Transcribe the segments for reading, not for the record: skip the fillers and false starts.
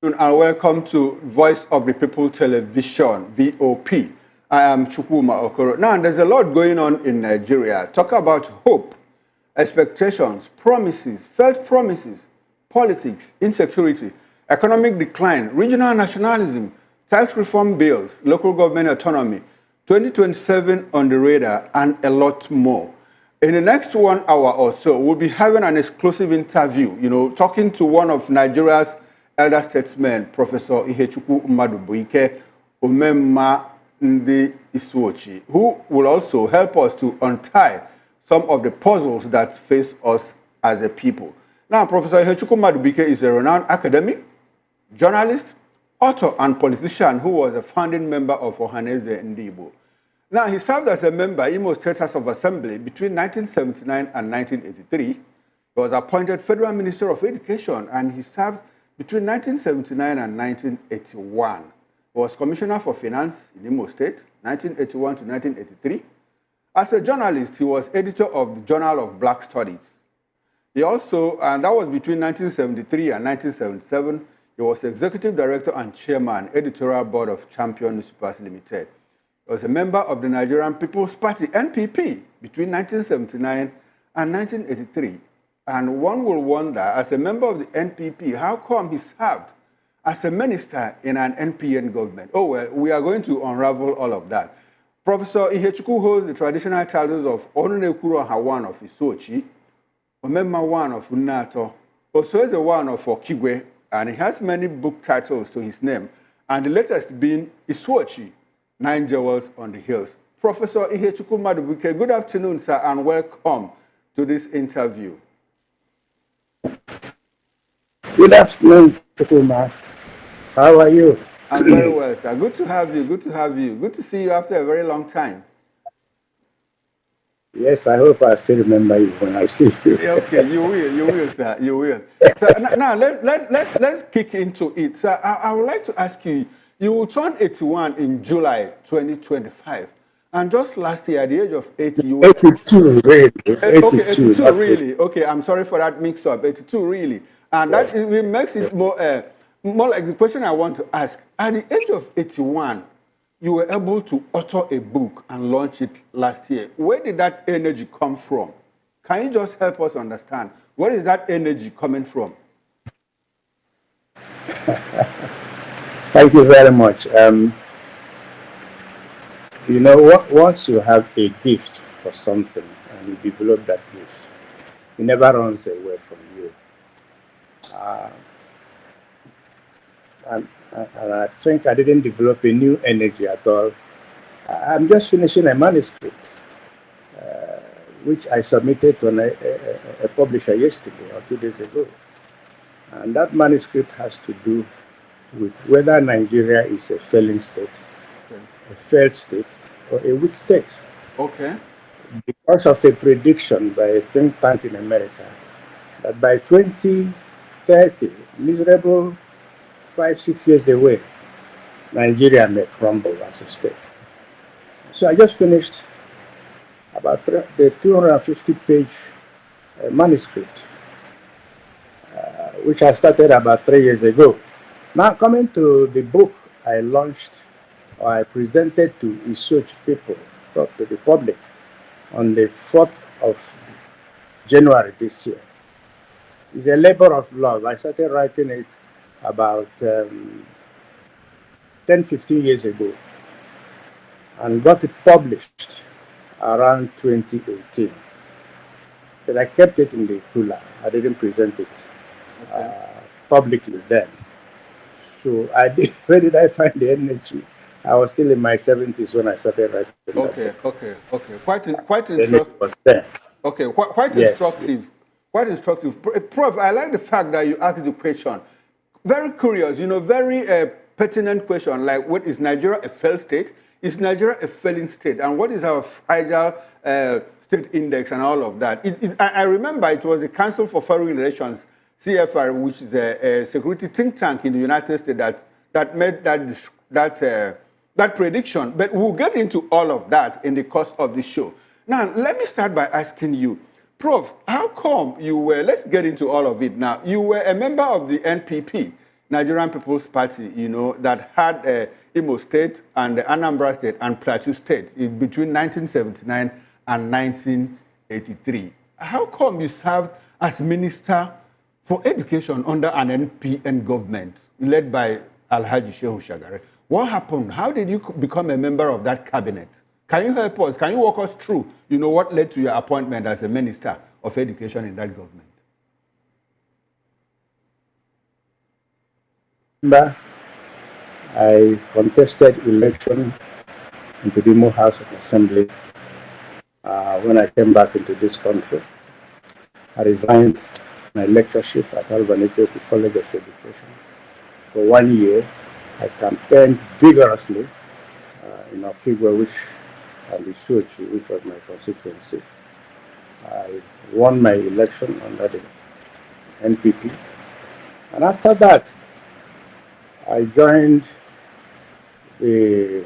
And welcome to Voice of the People Television, VOP. I am Chukwuma Okoro. Now, there's a lot going on in Nigeria. Talk about hope, expectations, promises, felt promises, politics, insecurity, economic decline, regional nationalism, tax reform bills, local government autonomy, 2027 on the radar, and a lot more. In the next 1 hour or so, we'll be having an exclusive interview, talking to one of Nigeria's elder statesmen, Professor Madubuike Omemma Ndi Isuochi, who will also help us to untie some of the puzzles that face us as a people. Now, Professor Madubuike is a renowned academic, journalist, author, and politician who was a founding member of Ohaneze Ndibo. Now, he served as a member in Imo State House of Assembly between 1979 and 1983. He was appointed Federal Minister of Education, and he served between 1979 and 1981. He was Commissioner for Finance in Imo State, 1981 to 1983. As a journalist, he was editor of the Journal of Black Studies. He also, and that was between 1973 and 1977, he was Executive Director and Chairman, Editorial Board of Champion Newspapers Limited. He was a member of the Nigerian People's Party, NPP, between 1979 and 1983. And one will wonder, as a member of the NPP, how come he served as a minister in an NPN government? Oh, well, we are going to unravel all of that. Professor Ihechukwu holds the traditional titles of Onunekuro Hawan of Isuochi, Omemma One of Unato, Osoeze One of Okigwe, and he has many book titles to his name, and the latest being Isuochi, 9 Jewels on the Hills. Professor Ihechukwu Madubuike, good afternoon, sir, and welcome to this interview. Good afternoon, Chukwuma. How are you? I'm very well, sir. Good to have you. Good to have you. Good to see you after a very long time. Yes, I hope I still remember you when I see you. Okay, you will, sir. You will. So, now let's kick into it, sir. I would like to ask you. You will turn 81 in July 2025, and just last year, at the age of 80, you were 82, really. 82, okay, 82, really. Okay, I'm sorry for that mix-up. 82, really, and that makes it more like the question I want to ask. At the age of 81, you were able to author a book and launch it last year. Where did that energy come from? Can you just help us understand where is that energy coming from? Thank you very much. Once you have a gift for something and you develop that gift, it never runs away from you. And I think I didn't develop a new energy at all. I'm just finishing a manuscript, which I submitted to a publisher yesterday or 2 days ago. And that manuscript has to do with whether Nigeria is a failing state, a failed state, or a weak state. Okay. Because of a prediction by a think tank in America that by 2030, miserable 5-6 years away, Nigeria may crumble as a state. So I just finished about the 250-page manuscript, which I started about 3 years ago. Now, coming to the book I launched, or I presented to Isuochi people, to the public, on the 4th of January this year. It's a labor of love. I started writing it about 10-15 years ago and got it published around 2018. But I kept it in the cooler. I didn't present it publicly then. So where did I find the energy? I was still in my 70s when I started writing. Okay. Quite instructive. Okay, quite instructive. Quite instructive. Prof, I like the fact that you asked the question. Very curious, very pertinent question. Like, what is Nigeria a failed state? Is Nigeria a failing state? And what is our fragile state index and all of that? I remember it was the Council for Foreign Relations, CFR, which is a security think tank in the United States that made that prediction. But we'll get into all of that in the course of the show. Now, let me start by asking you, Prof, how come you were, let's get into all of it now. You were a member of the NPP Nigerian People's Party, you know, that had Imo State and Anambra State and Plateau State between 1979 and 1983. How come you served as Minister for Education under an NPN government led by Alhaji Shehu Shagari? What happened? How did you become a member of that cabinet? Can you help us? Can you walk us through, you know, what led to your appointment as a Minister of Education in that government? I contested election into the Imo House of Assembly when I came back into this country. I resigned my lectureship at Alvanike College of Education. For 1 year, I campaigned vigorously in Okigwe, and Isuochi, which was my constituency. I won my election under the NPP. And after that, I joined the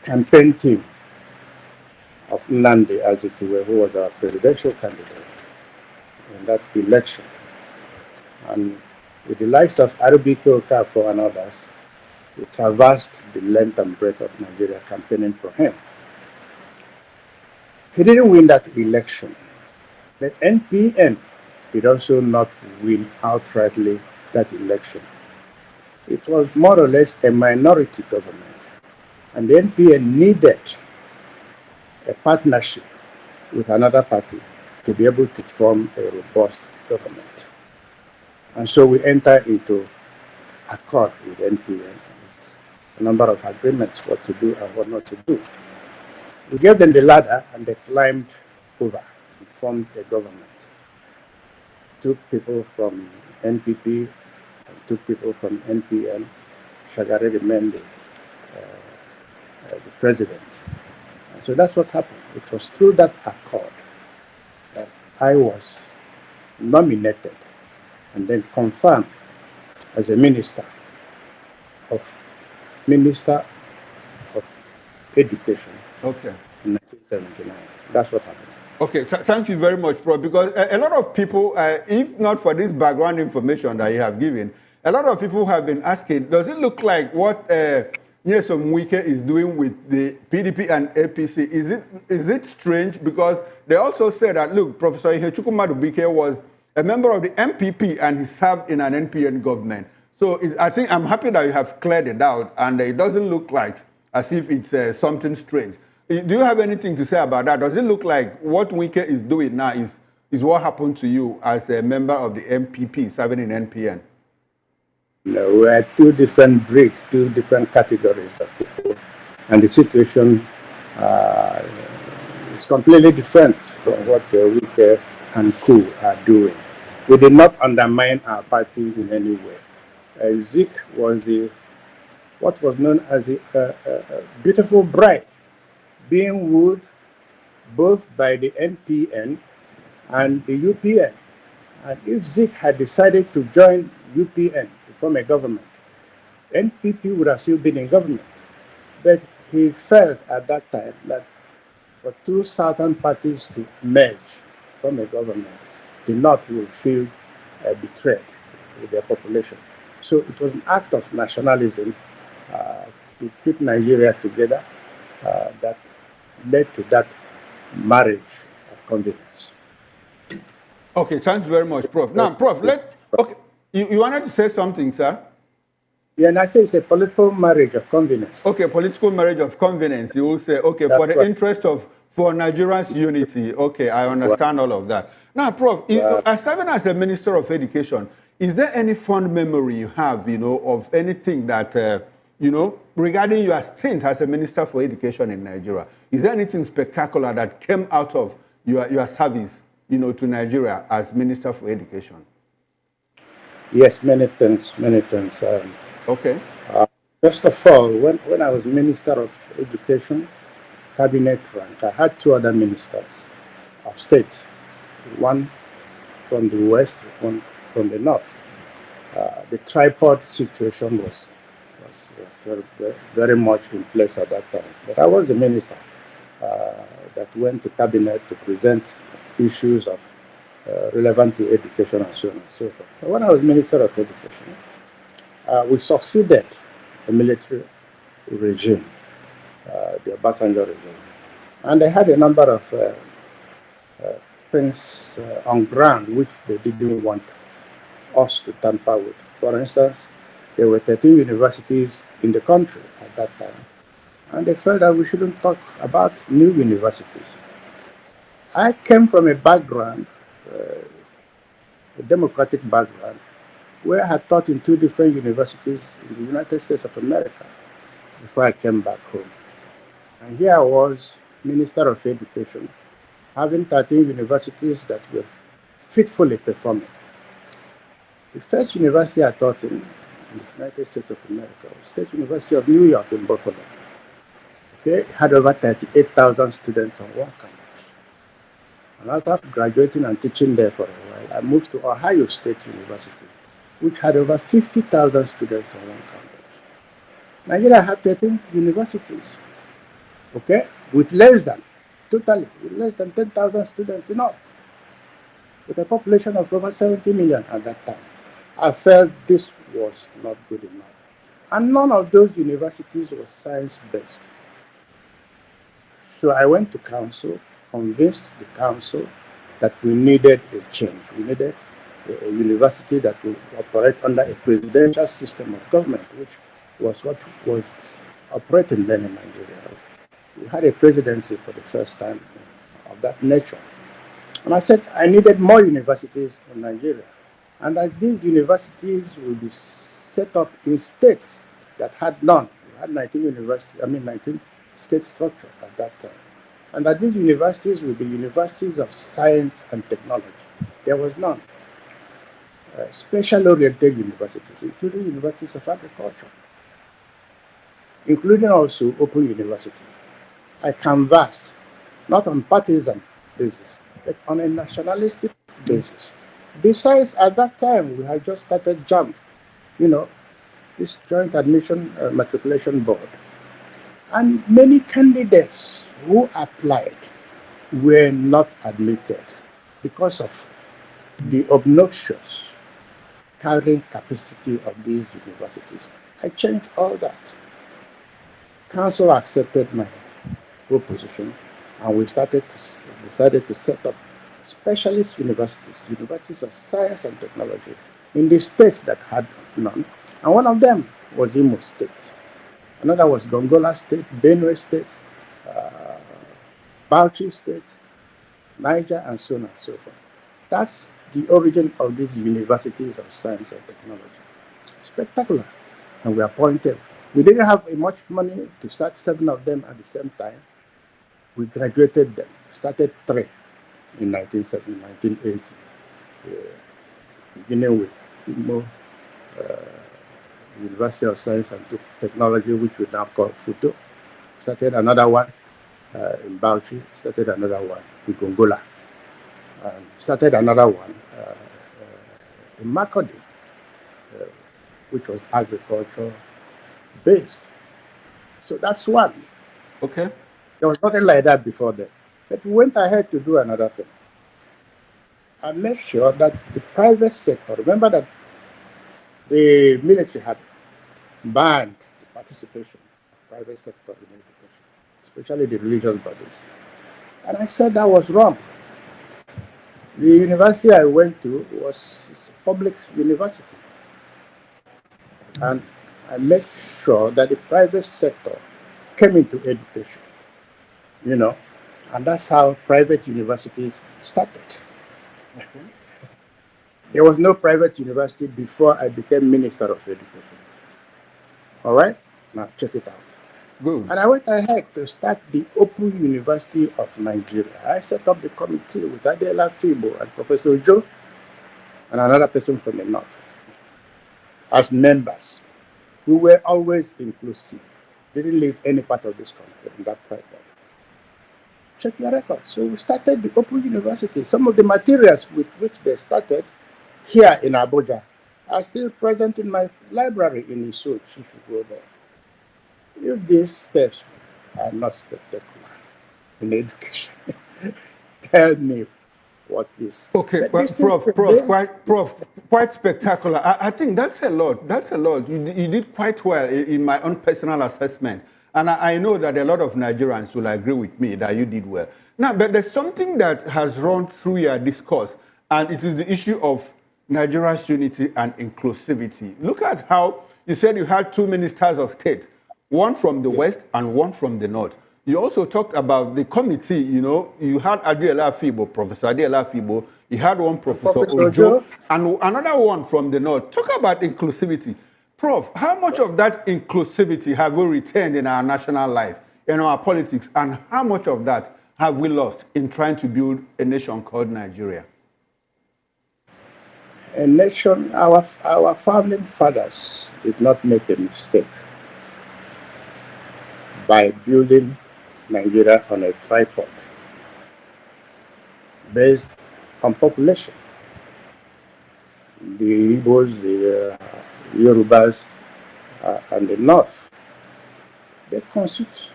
campaign team of Nnamdi Azikiwe, who was our presidential candidate in that election. And with the likes of Madubuike Okafor and others, we traversed the length and breadth of Nigeria campaigning for him. He didn't win that election, but NPN did also not win outrightly that election. It was more or less a minority government, and the NPN needed a partnership with another party to be able to form a robust government. And so we entered into accord with NPN, a number of agreements, what to do and what not to do. We gave them the ladder and they climbed over and formed a government. Took people from NPP, took people from NPN. Shagari remained the president. And so that's what happened. It was through that accord that I was nominated and then confirmed as a Minister of Education. Okay. In 1979. That's what happened. Okay, thank you very much, Prof. Because a lot of people, if not for this background information that you have given, a lot of people have been asking, does it look like what Nnamdi is doing with the PDP and APC? Is it strange? Because they also said that, look, Professor Madubuike was a member of the MPP and he served in an NPN government. So I think I'm happy that you have cleared it out, and it doesn't look like as if it's something strange. Do you have anything to say about that? Does it look like what Wike is doing now is what happened to you as a member of the MPP serving in NPN? No, we are two different breeds, two different categories of people, and the situation is completely different from what Wike and Co are doing. We did not undermine our party in any way. Zik was what was known as a beautiful bride, being wooed both by the NPN and the UPN. And if Zik had decided to join UPN to form a government, NPP would have still been in government. But he felt at that time that for two southern parties to merge from a government, the North will feel betrayed with their population. So it was an act of nationalism to keep Nigeria together that led to that marriage of convenience. Okay, thanks very much, Prof. Now, Prof, you wanted to say something, sir? Yeah, and I say it's a political marriage of convenience. Okay, political marriage of convenience. You will say, okay, that's for the interest for Nigeria's unity. Okay, I understand all of that. Now, Prof, as serving as a Minister of Education, is there any fond memory you have, of anything that, regarding your stint as a Minister for Education in Nigeria? Is there anything spectacular that came out of your service, to Nigeria as Minister for Education? Yes, many things. Okay. First of all, when I was Minister of Education, Cabinet rank, I had two other ministers of state, one from the west, one from the north. The tripod situation was very, very much in place at that time. But I was the minister that went to cabinet to present issues of relevant to education and so on and so forth. When I was Minister of Education, we succeeded a military regime, the Obasanjo regime. And they had a number of things on ground which they didn't want us to tamper with. For instance, there were 13 universities in the country at that time, and they felt that we shouldn't talk about new universities. I came from a background, a democratic background, where I had taught in 2 different universities in the United States of America before I came back home. And here I was, Minister of Education, having 13 universities that were faithfully performing. The first university I taught in the United States of America was State University of New York in Buffalo. Okay, it had over 38,000 students on one campus. And after graduating and teaching there for a while, I moved to Ohio State University, which had over 50,000 students on one campus. Nigeria had 13 universities, okay, with less than 10,000 students in all, with a population of over 70 million at that time. I felt this was not good enough. And none of those universities was science-based. So I went to council, convinced the council that we needed a change. We needed a university that would operate under a presidential system of government, which was what was operating then in Nigeria. We had a presidency for the first time of that nature. And I said I needed more universities in Nigeria, and that these universities will be set up in states that had none. We had 19 state structure at that time. And that these universities will be universities of science and technology. There was none. Special oriented universities, including universities of agriculture, including also open university. I canvassed, not on partisan basis, but on a nationalistic basis. Besides, at that time, we had just started JAM, this Joint Admission Matriculation Board. And many candidates who applied were not admitted because of the obnoxious carrying capacity of these universities. I changed all that. Council accepted my proposition, and we decided to set up specialist universities of science and technology in the states that had none. And one of them was Imo State. Another was Gongola State, Benue State, Bauchi State, Niger, and so on and so forth. That's the origin of these universities of science and technology. Spectacular. And we appointed. We didn't have much money to start 7 of them at the same time. We graduated them, started 3 in 1980, beginning with Imo, University of Science and Technology, which we now call FUTO. Started another one in Bauchi, started another one in Gongola, and started another one in Makodi, which was agriculture based. So that's one. Okay. There was nothing like that before that. But we went ahead to do another thing. I made sure that the private sector, remember that the military had banned the participation of private sector in education, especially the religious bodies. And I said that was wrong. The university I went to was a public university. And I made sure that the private sector came into education, and that's how private universities started. Okay. There was no private university before I became Minister of Education. All right? Now check it out. Good. And I went ahead to start the Open University of Nigeria. I set up the committee with Adela Fibo and Professor Joe and another person from the north as members. We were always inclusive. Didn't leave any part of this country in that private. Check your records. So we started the Open University. Some of the materials with which they started here in Abuja are still present in my library in Isuch, if you go there. If these steps are not spectacular in education, tell me what is. Okay, But well, this thing Prof, quite spectacular. I think that's a lot. That's a lot. You did quite well in my own personal assessment. And I know that a lot of Nigerians will agree with me that you did well. Now, but there's something that has run through your discourse, and it is the issue of Nigeria's unity and inclusivity. Look at how you said you had two ministers of state, one from the yes. West and one from the North. You also talked about the committee, you know, you had Adela Fibo, Professor Adela Fibo, you had one Professor Professor Ojo, Joe, and another one from the North. Talk about inclusivity. Prof, how much of that inclusivity have we retained in our national life, in our politics, and how much of that have we lost in trying to build a nation called Nigeria? a nation, our founding fathers did not make a mistake by building Nigeria on a tripod based on population. The Igbos, the Yorubas, and the North, they constitute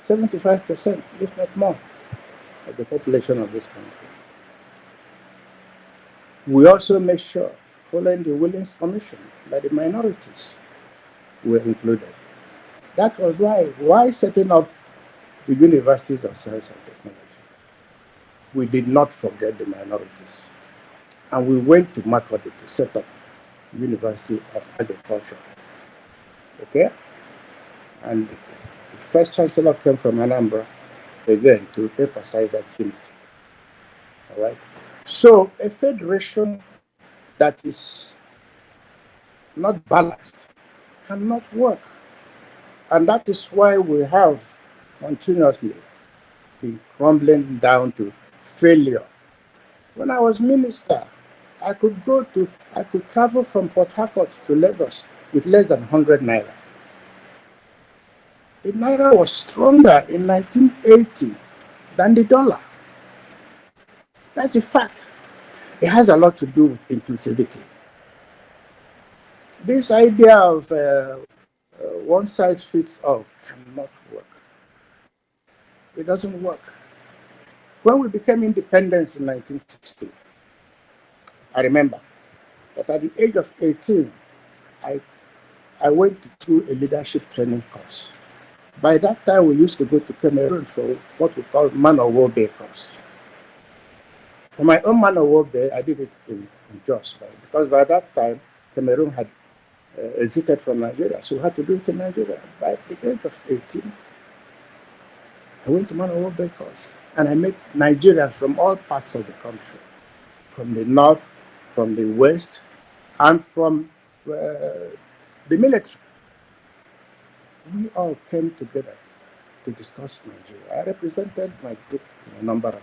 75%, if not more, of the population of this country. We also made sure, following the Williams Commission, that the minorities were included. That was why setting up the universities of science and technology, we did not forget the minorities. And we went to Makurdi to set up the University of Agriculture. Okay? And the first chancellor came from Anambra, again, to emphasize that unity. All right? So a federation that is not balanced cannot work. And that is why we have continuously been crumbling down to failure. When I was minister, I could travel from Port Harcourt to Lagos with less than 100 naira. The naira was stronger in 1980 than the dollar. That's a fact. It has a lot to do with inclusivity. This idea of one size fits all cannot work. It doesn't work. When we became independent in 1960, I remember that at the age of 18, I went through a leadership training course. By that time, we used to go to Cameroon for what we call man of war day course. For my own man of war day, I did it in Jos, because by that time, Cameroon had exited from Nigeria, so we had to do it in Nigeria. By the age of 18, I went to man of war day course, and I met Nigerians from all parts of the country, from the north, from the west, and from the military. We all came together to discuss Nigeria. I represented my group in a number of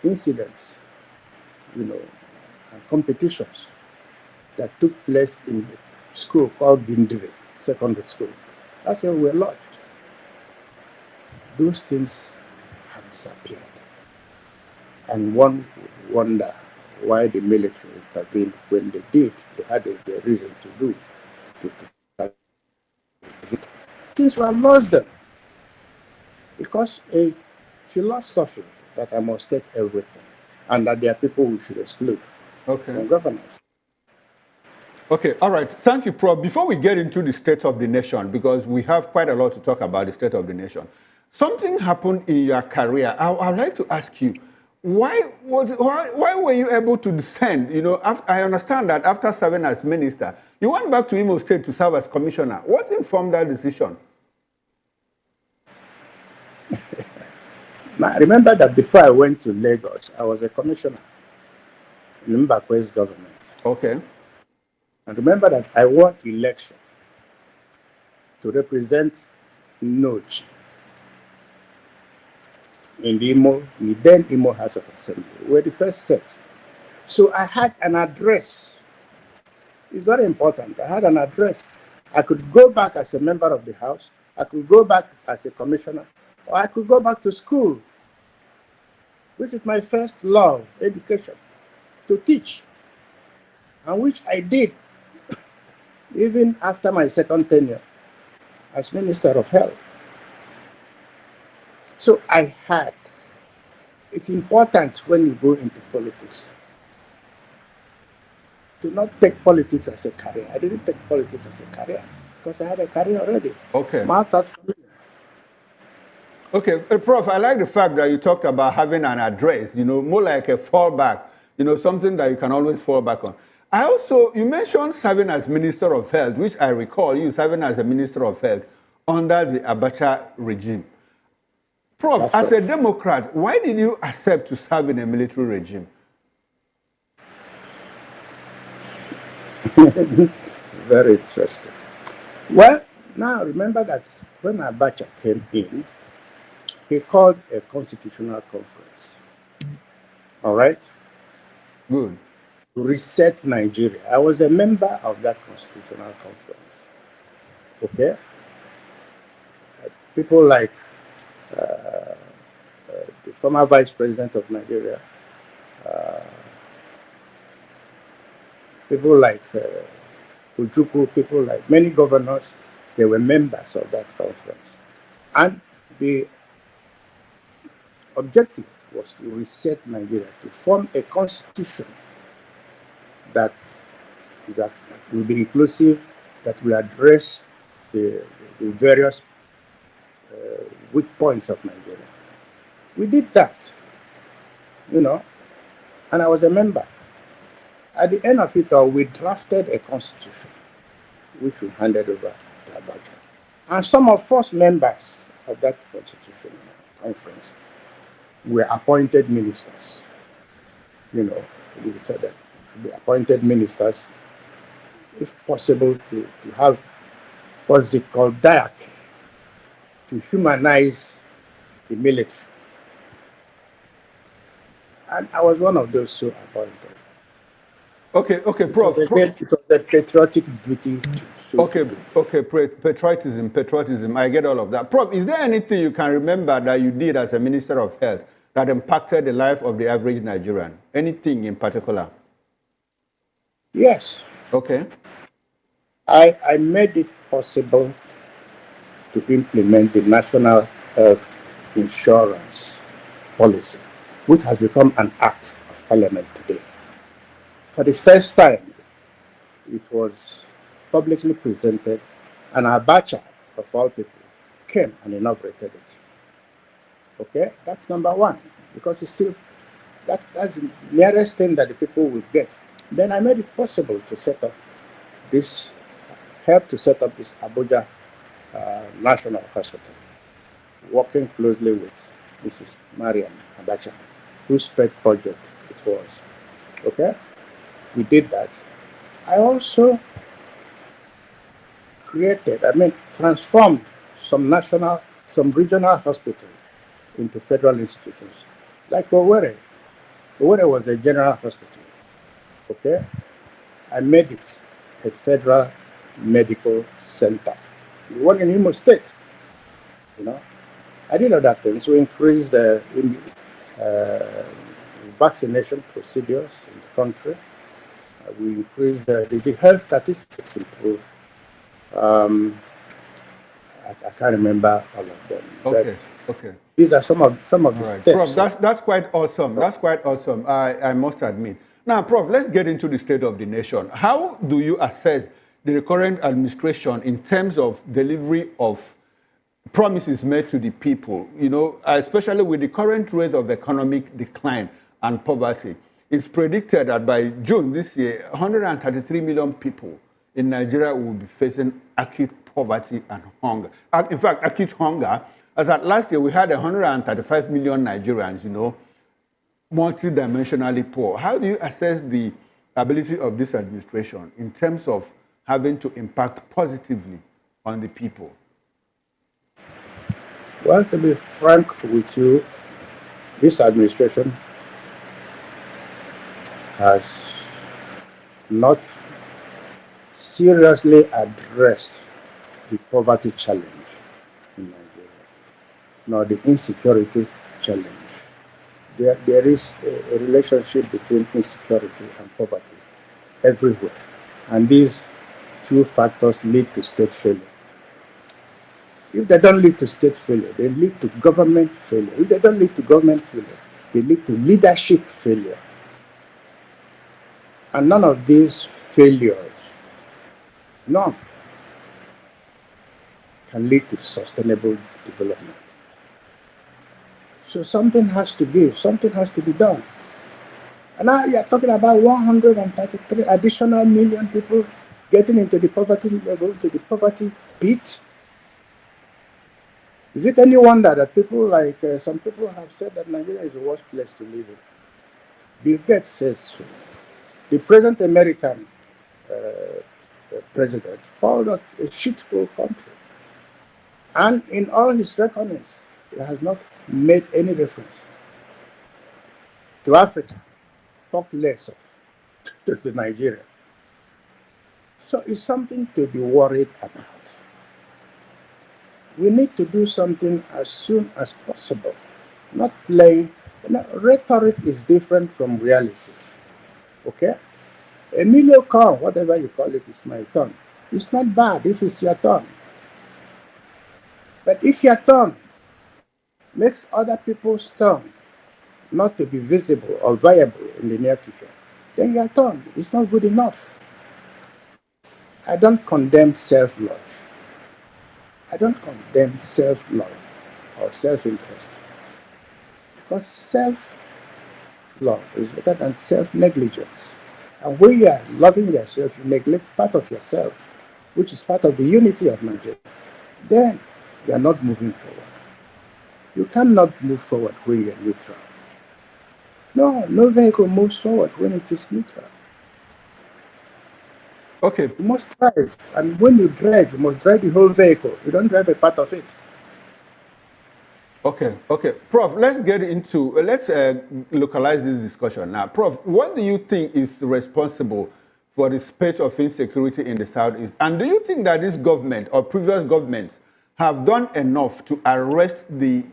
incidents, and competitions that took place in the school called Gindiri Secondary School. That's where we were lodged. Those things have disappeared. And one would wonder why the military intervened when they did. They had a reason to do. Things were lost then. Because a philosophy that I must take everything and that there are people we should exclude from governance. Okay, all right. Thank you, Prof. Before we get into the state of the nation, because we have quite a lot to talk about the state of the nation, something happened in your career. I'd like to ask you, why were you able to descend? I understand that after serving as minister, you went back to Imo State to serve as commissioner. What informed that decision? Now, I remember that before I went to Lagos, I was a commissioner in Mbakwe's government. Okay. And remember that I won election to represent Nochi in the then Imo House of Assembly. We were the first set. So I had an address. It's very important. I had an address. I could go back as a member of the House. I could go back as a commissioner. Or I could go back to school, which is my first love, education, to teach. And which I did even after my second tenure as Minister of Health. So I had it's important when you go into politics to not take politics as a career. I didn't take politics as a career because I had a career already. Okay. Mapped out for me. Okay, Prof, I like the fact that you talked about having an address, more like a fallback, something that you can always fall back on. You mentioned serving as Minister of Health, which I recall you serving as a Minister of Health under the Abacha regime. Prof, as a Democrat, why did you accept to serve in a military regime? Very interesting. Well, now remember that when Abacha came in, he called a constitutional conference. All right? Good. To reset Nigeria. I was a member of that constitutional conference. Okay? People like the former vice president of Nigeria, people like Ojukwu, people like many governors, they were members of that conference. And the objective was to reset Nigeria, to form a constitution that will be inclusive, that will address the various weak points of Nigeria. We did that, and I was a member. At the end of it all, we drafted a constitution, which we handed over to Abacha. And some of us members of that constitutional conference were appointed ministers. We said that should be appointed ministers, if possible, to have what's it called, diarchy, to humanize the military. And I was one of those who appointed. Okay, Prof. It was a patriotic duty. Patriotism. I get all of that. Prof, is there anything you can remember that you did as a Minister of Health that impacted the life of the average Nigerian? Anything in particular? Yes. Okay. I made it possible to implement the National Health Insurance Policy, which has become an act of parliament today. For the first time, it was publicly presented, and Abacha, of all people, came and inaugurated it. Okay, that's number one, because it's still, that's the nearest thing that the people will get. Then I made it possible to set up this, help to set up this Abuja National Hospital, working closely with Mrs. Mariam Abacha, whose pet project it was. Okay, we did that. I also transformed some regional hospitals into federal institutions, like Owerri. Owerri was a general hospital. Okay, I made it a federal medical center, the one in Imo State. I did other things. We increased the vaccination procedures in the country. We increased the health statistics improved. I can't remember all of them. Okay. These are some of the steps. Prof, that's quite awesome. That's quite awesome. I must admit. Now, Prof, let's get into the state of the nation. How do you assess the current administration in terms of delivery of promises made to the people? Especially with the current rate of economic decline and poverty. It's predicted that by June this year, 133 million people in Nigeria will be facing acute poverty and hunger. In fact, acute hunger, as at last year, we had 135 million Nigerians, multidimensionally poor. How do you assess the ability of this administration in terms of having to impact positively on the people? Well, to be frank with you, this administration has not seriously addressed the poverty challenge in Nigeria, nor the insecurity challenge. There is a relationship between insecurity and poverty everywhere, and these two factors lead to state failure. If they don't lead to state failure, they lead to government failure. If they don't lead to government failure, they lead to leadership failure. And none of these failures, none, can lead to sustainable development. So something has to give, something has to be done. And now you're talking about 133 additional million people getting into the poverty level, to the poverty pit. Is it any wonder that people like, some people have said that Nigeria is the worst place to live in? Bill Gates says so. The present American president called it a shithole country. And in all his reckonings, he has not made any reference to Africa, talk less of to Nigeria. So it's something to be worried about. We need to do something as soon as possible, not play. Rhetoric is different from reality. Okay? Emilio Khan, whatever you call it, it's my turn. It's not bad if it's your turn. But if your turn makes other people's turn not to be visible or viable in the near future, then your turn is not good enough. I don't condemn self-love. I don't condemn self-love or self-interest. Because self-love is better than self-negligence. And when you are loving yourself, you neglect part of yourself, which is part of the unity of Nigeria, then you are not moving forward. You cannot move forward when you are neutral. No vehicle moves forward when it is neutral. Okay. You must drive, and when you drive, you must drive the whole vehicle. You don't drive a part of it. Okay. Prof, let's get into, let's localize this discussion. Now, Prof, what do you think is responsible for the spate of insecurity in the Southeast? And do you think that this government or previous governments have done enough to arrest the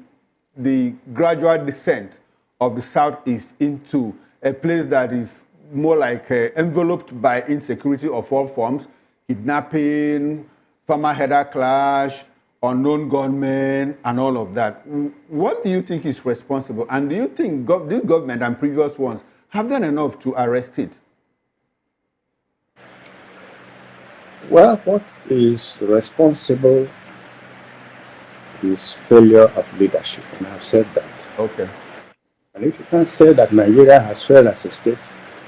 gradual descent of the Southeast into a place that is more like enveloped by insecurity of all forms, kidnapping, farmer-header clash, unknown gunmen, and all of that? What do you think is responsible? And do you think this government and previous ones have done enough to arrest it? Well, what is responsible is failure of leadership, and I've said that. Okay. And if you can't say that Nigeria has failed as a state,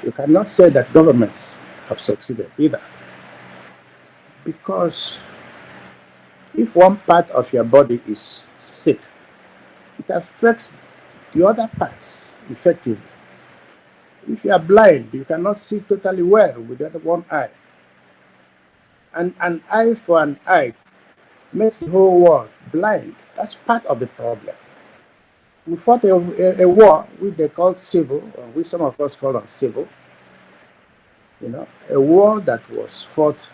you cannot say that governments have succeeded either. Because if one part of your body is sick, it affects the other parts effectively. If you are blind, you cannot see totally well with the other one eye. And an eye for an eye makes the whole world blind. That's part of the problem. We fought a war which they called civil, or which some of us call uncivil. A war that was fought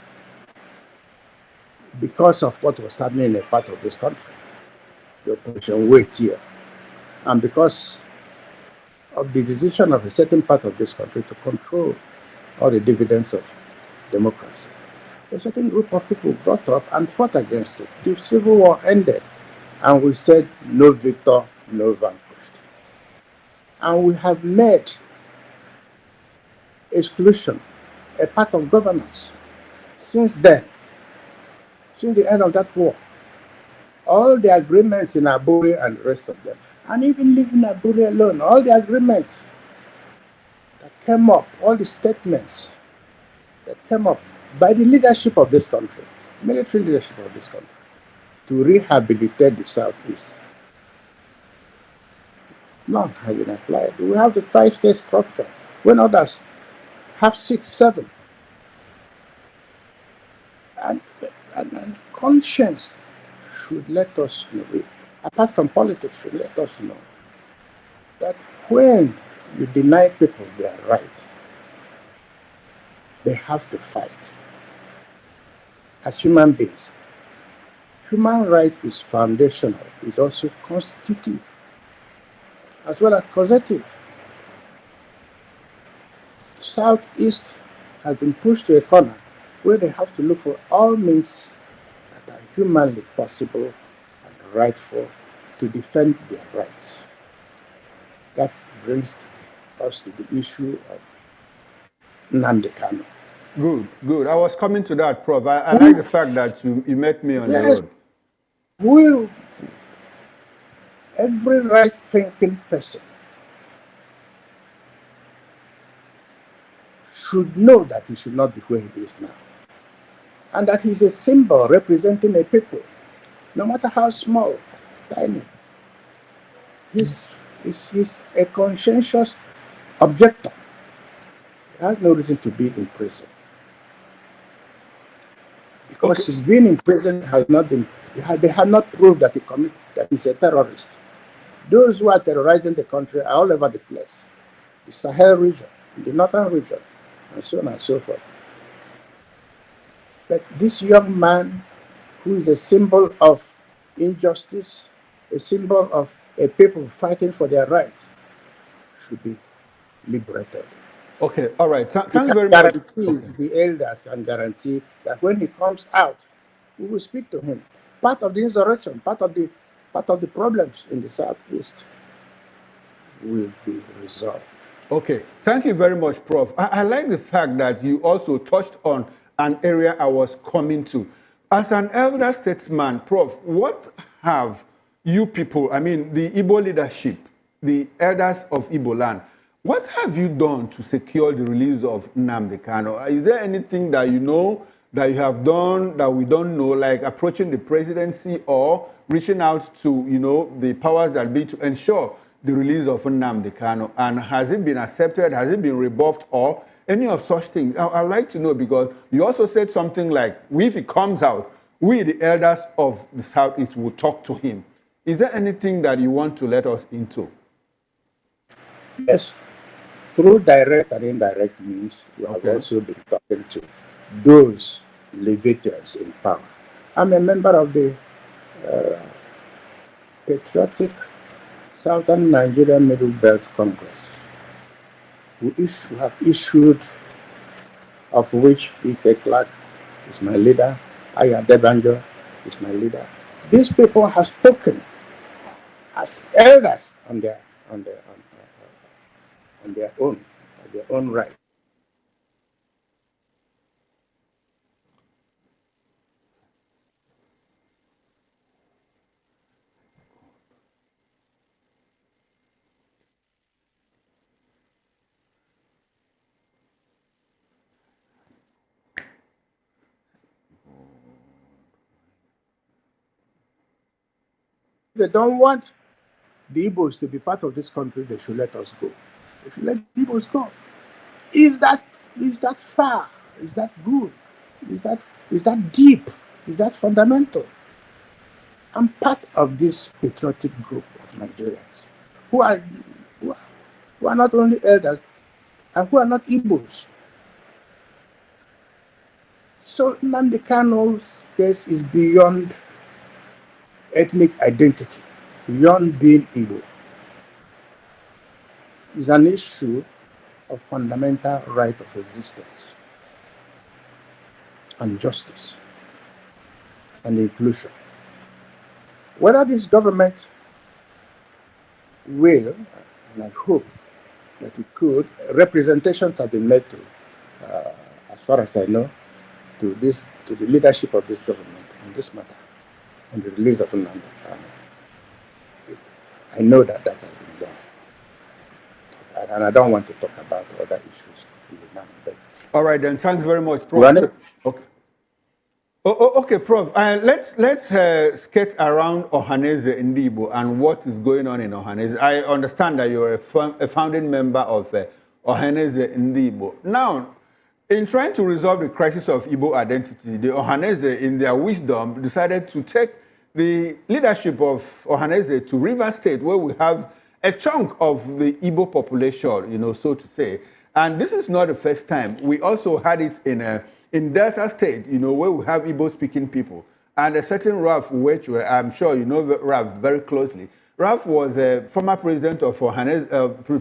because of what was happening in a part of this country, the Operation Wait here, and because of the decision of a certain part of this country to control all the dividends of democracy. A certain group of people got up and fought against it. The civil war ended, and we said, no victor, no vanquished. And we have made exclusion a part of governance. Since then, since the end of that war, all the agreements in Aburi and the rest of them, and even leaving Aburi alone, all the agreements that came up, all the statements that came up by the leadership of this country, military leadership of this country, to rehabilitate the Southeast, none have been applied. We have a 5-state structure when others have 6, 7. And conscience should let us know, apart from politics, should let us know that when you deny people their right, they have to fight. As human beings, human right is foundational, it's also constitutive, as well as causative. Southeast has been pushed to a corner where they have to look for all means that are humanly possible and rightful to defend their rights. That brings us to the issue of Nnamdi Kanu. Good, good. I was coming to that, Prof. I like the fact that you met me on the road. Every right-thinking person should know that he should not be where he is now, and that he's a symbol representing a people, no matter how small, tiny. He's a conscientious objector. He has no reason to be in prison. Because his being in prison has not been, they have not proved that that he's a terrorist. Those who are terrorizing the country are all over the place. The Sahel region, the northern region, and so on and so forth. But this young man, who is a symbol of injustice, a symbol of a people fighting for their rights, should be liberated. Okay, all right. Thank you very much. The elders can guarantee that when he comes out, we will speak to him. Part of the insurrection, part of the problems in the southeast will be resolved. Okay, thank you very much, Prof. I like the fact that you also touched on an area I was coming to. As an elder statesman, Prof, what have you people, I mean, the Igbo leadership, the elders of Igbo land, what have you done to secure the release of Nnamdi Kanu? Is there anything that you know that you have done that we don't know, like approaching the presidency or reaching out to, the powers that be to ensure the release of Nnamdi Kanu? And has it been accepted? Has it been rebuffed or any of such things? I'd like to know, because you also said something like, if he comes out, we, the elders of the Southeast, will talk to him. Is there anything that you want to let us into? Yes. Through direct and indirect means, we have also been talking to those leviatans in power. I'm a member of the Patriotic Southern Nigeria Middle Belt Congress, who have issued, of which Ife Clark is my leader, Aya Debanjo is my leader. These people have spoken as elders on their own right. They don't want the Igbos to be part of this country, they should let us go. They should let the Igbos go. Is that far? Is that good? Is that deep? Is that fundamental? I'm part of this patriotic group of Nigerians who are not only elders and who are not Igbos. So Nnamdi Kanu's case is beyond ethnic identity, beyond being Igbo. It's an issue of fundamental right of existence and justice and inclusion. Whether this government will, and I hope that it could, representations have been made to, as far as I know, to the leadership of this government on this matter, on the release of Nnamdi Kanu. I know that has been done. And I don't want to talk about other issues now. But all right, then. Thanks very much, Prof. Okay. Okay, Prof. Let's skate around Ohaneze Ndigbo and what is going on in Ohaneze. I understand that you're a founding member of Ohaneze Ndigbo. Now, in trying to resolve the crisis of Igbo identity, the Ohaneze, in their wisdom, decided to take the leadership of Ohaneze to River State, where we have a chunk of the Igbo population, so to say. And this is not the first time. We also had it in Delta State, where we have Igbo-speaking people. And a certain Ralph, which I'm sure you know Ralph very closely. Ralph was a former president of Ohaneze,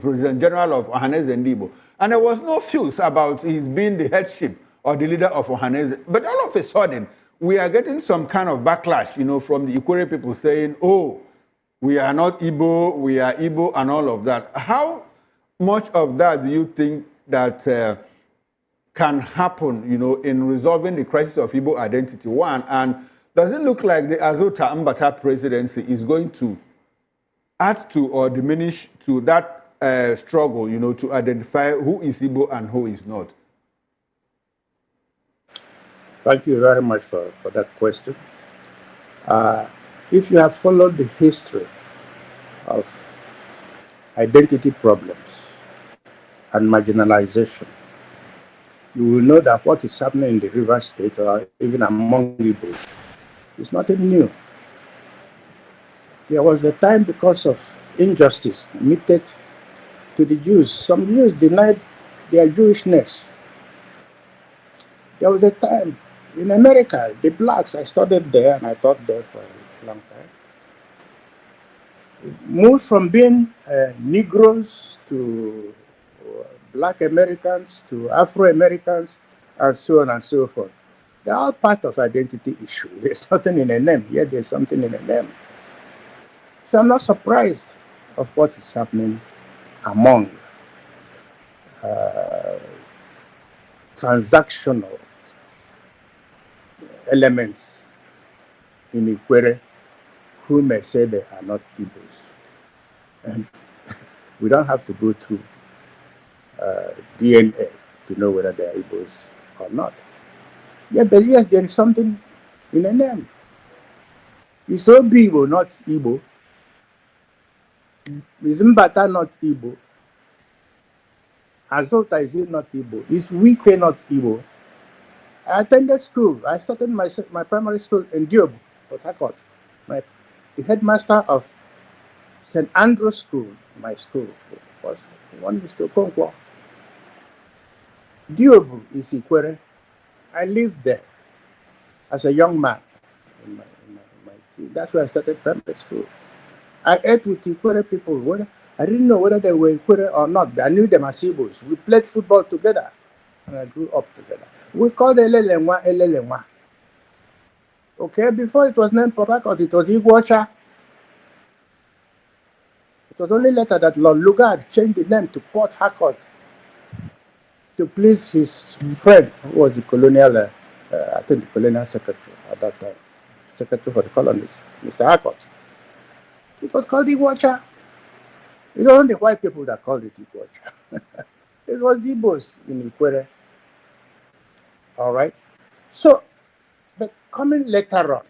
President General of Ohaneze Ndigbo. And there was no fuss about his being the headship or the leader of Ohaneze. But all of a sudden, we are getting some kind of backlash, from the Ikwere people saying, oh, we are not Igbo, we are Igbo, and all of that. How much of that do you think that can happen, in resolving the crisis of Igbo identity? One, and does it look like the Azota Mbata presidency is going to add to or diminish to that struggle, to identify who is Igbo and who is not? Thank you very much for that question. If you have followed the history of identity problems and marginalization, you will know that what is happening in the River State or even among Igbos is nothing new. There was a time because of injustice meted to the Jews. Some Jews denied their Jewishness. There was a time in America, the blacks, I studied there and I taught there for a long time, moved from being Negroes to Black Americans to Afro-Americans and so on and so forth. They're all part of identity issue. There's nothing in a name, yet there's something in a name. So I'm not surprised of what is happening among transactional elements in Ikwere who may say they are not Igbos. And we don't have to go through DNA to know whether they are Igbos or not. Yeah, but yes, there is something in a name. Is Obibo not Igbo? Is Mbata not Igbo? Azota, is it not Igbo? Is Wike not Igbo? I attended school. I started my primary school in Diobu, Port Harcourt. The headmaster of St. Andrew's School, my school, was one Mr. Okonkwo. Diobu is Ikwere. I lived there as a young man in my teen. That's where I started primary school. I ate with Ikwere people. I didn't know whether they were Ikwere or not. I knew them as Igbos. We played football together, and I grew up together. We called Elelenwa. Okay, before it was named Port Harcourt, it was Iguacha. It was only later that Lord Lugard changed the name to Port Harcourt to please his friend, who was the colonial, I think the colonial secretary at that time, secretary for the colonies, Mr. Harcourt. It was called Iguacha. It wasn't the white people that called it Iguacha. It was Igbos in Ikwere. All right. So, but coming later on,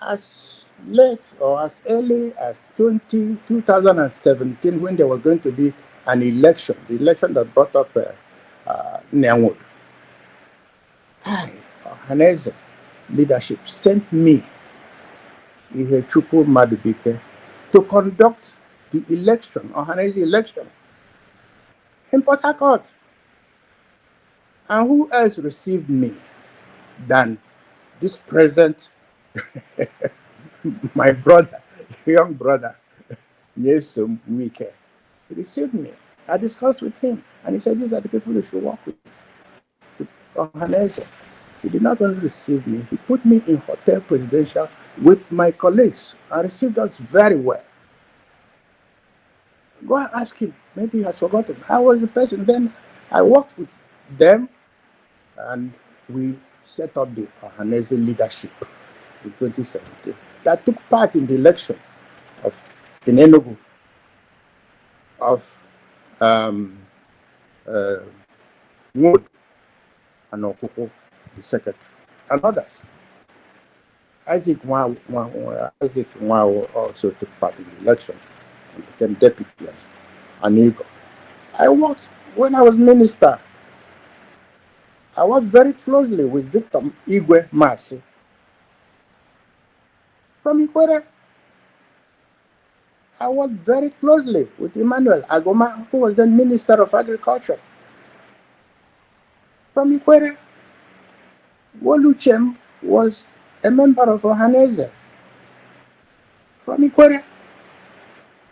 as late or as early as 2017, when there was going to be an election, the election that brought up Nnamdi, Haneze leadership sent me, Madubuike, to conduct the election, or Haneze election, in Port Harcourt. And who else received me than this present, my brother, young brother, Madubuike? He received me. I discussed with him, and he said, these are the people you should work with. He did not only receive me, he put me in Hotel Presidential with my colleagues and received us very well. Go and ask him. Maybe he has forgotten. I was the person then. I worked with them, and we set up the Haneze leadership in 2017 that took part in the election of in Enugu of Wood and Okoko, the secretary, and others. Isaac Nwao also took part in the election and became deputy as an Eagle. I worked, when I was minister, I worked very closely with Victor Igwe Masi from Ikwere. I worked very closely with Emmanuel Agoma, who was then Minister of Agriculture from Ikwere. Woluchem was a member of Ohaneze from Ikwere.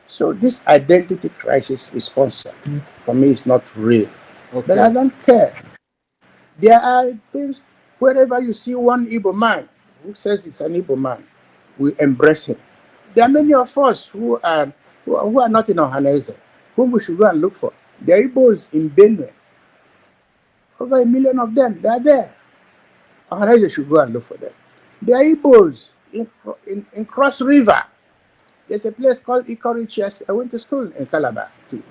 So this identity crisis is sponsored. For me, it's not real. Okay. But I don't care. There are things, wherever you see one Igbo man who says he's an Igbo man, we embrace him. There are many of us who are not in Ohaneze. whom we should go and look for. The Igbos in Benue, over 1 million of them, they are there. Ohanese should go and look for them. The Igbos in Cross River, there's a place called Ikorichi. I went to school in Calabar too.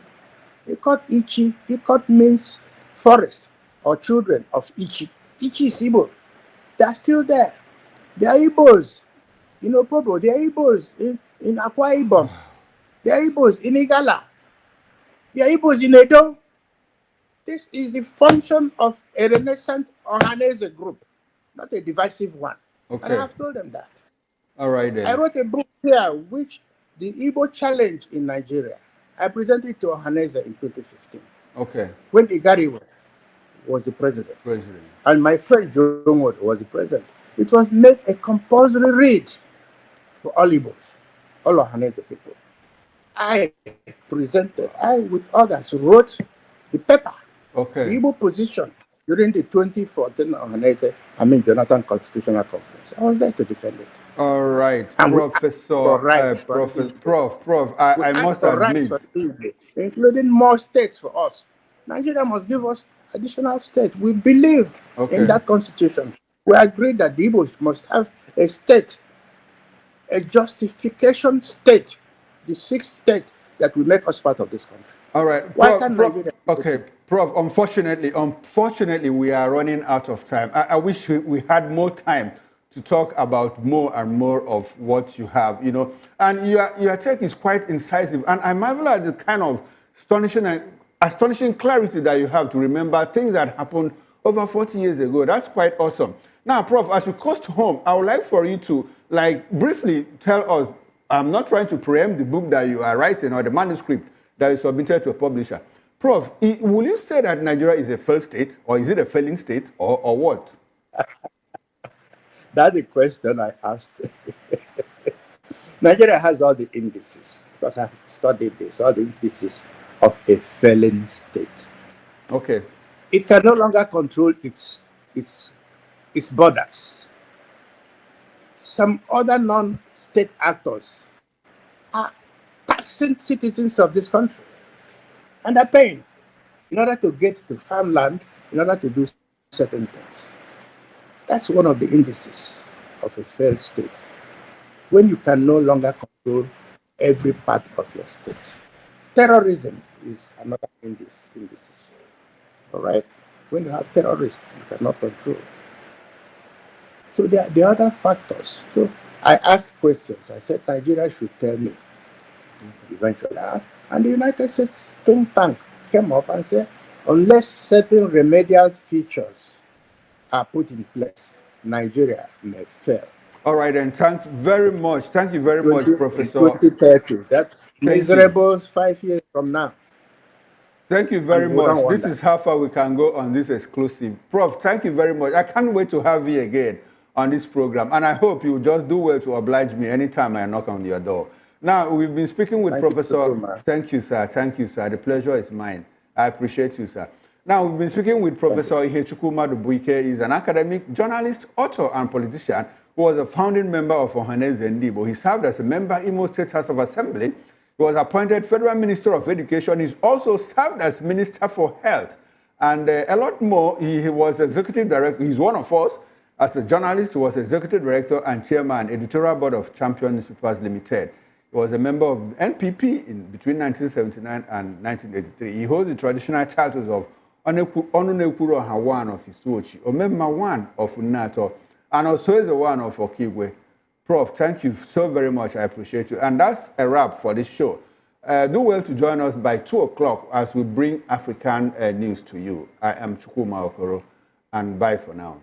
Ikot Ichi, Ikot means forest or children of Ichi. Ichi is Igbo. They are still there. The Igbos in Opobo, the Igbos in Akwa Ibom, the Igbos in Igala, the Igbos in Edo. This is the function of a renaissance Ohanese group, not a divisive one. Okay. And I have told them that. All right then. I wrote a book here, which the Igbo challenge in Nigeria. I presented it to Ohanese in 2015. Okay. When Igariwe was the president. And my friend John Wood was the president. It was made a compulsory read for all Igbos, all Ohanese people. I presented, I with others wrote the paper. Okay. The Igbo position during the 2014 Jonathan Constitutional Conference. I was there to defend it. All right, and Prof. I must admit, including more states for us. Nigeria must give us additional states. We believed in that constitution. We agreed that the Igbos must have a state, a justification state, the sixth state that will make us part of this country. All right. Why can't Nigeria? Okay, Prof, unfortunately, we are running out of time. I wish we had more time to talk about more and more of what you have, you know. And your take is quite incisive. And I marvel at the kind of astonishing clarity that you have to remember things that happened over 40 years ago. That's quite awesome. Now, Prof, as we coast home, I would like for you to, briefly tell us, I'm not trying to preempt the book that you are writing or the manuscript that is submitted to a publisher. Prof, will you say that Nigeria is a failed state, or is it a failing state, or what? That's the question I asked. Nigeria has all the indices, because I've studied this, all the indices of a failing state. Okay. It can no longer control its borders. Some other non-state actors are taxing citizens of this country, and they're paying in order to get to farmland, in order to do certain things. That's one of the indices of a failed state, when you can no longer control every part of your state. Terrorism is another indices. All right? When you have terrorists, you cannot control. So there are the other factors. So I asked questions. I said Nigeria should tell me eventually. And the United States think tank came up and said, unless certain remedial features are put in place, Nigeria may fail. All right, and thanks very much. Thank you very much, Professor. 2030, that miserable 5 years from now. Thank you very much. This is how far we can go on this exclusive. Prof, thank you very much. I can't wait to have you again on this program. And I hope you just do well to oblige me anytime I knock on your door. Now, we've been speaking with Professor. Thank you, sir. Thank you, sir. The pleasure is mine. I appreciate you, sir. Now, we've been speaking with Professor Madubuike. He's an academic, journalist, author, and politician who was a founding member of Ohanese Ndibo. He served as a member in Imo State House of Assembly. He was appointed Federal Minister of Education. He's also served as Minister for Health. And a lot more. He was executive director. He's one of us. As a journalist, he was executive director and chairman, editorial board of Champion Newspapers Limited. He was a member of NPP between 1979 and 1983. He holds the traditional titles of Onunekuro Hawan of Isuochi, Omemma One of Unato, and also is the one of Okigwe. Prof, thank you so very much. I appreciate you. And that's a wrap for this show. Do well to join us by 2 o'clock as we bring African news to you. I am Chukwuma Okoro, and bye for now.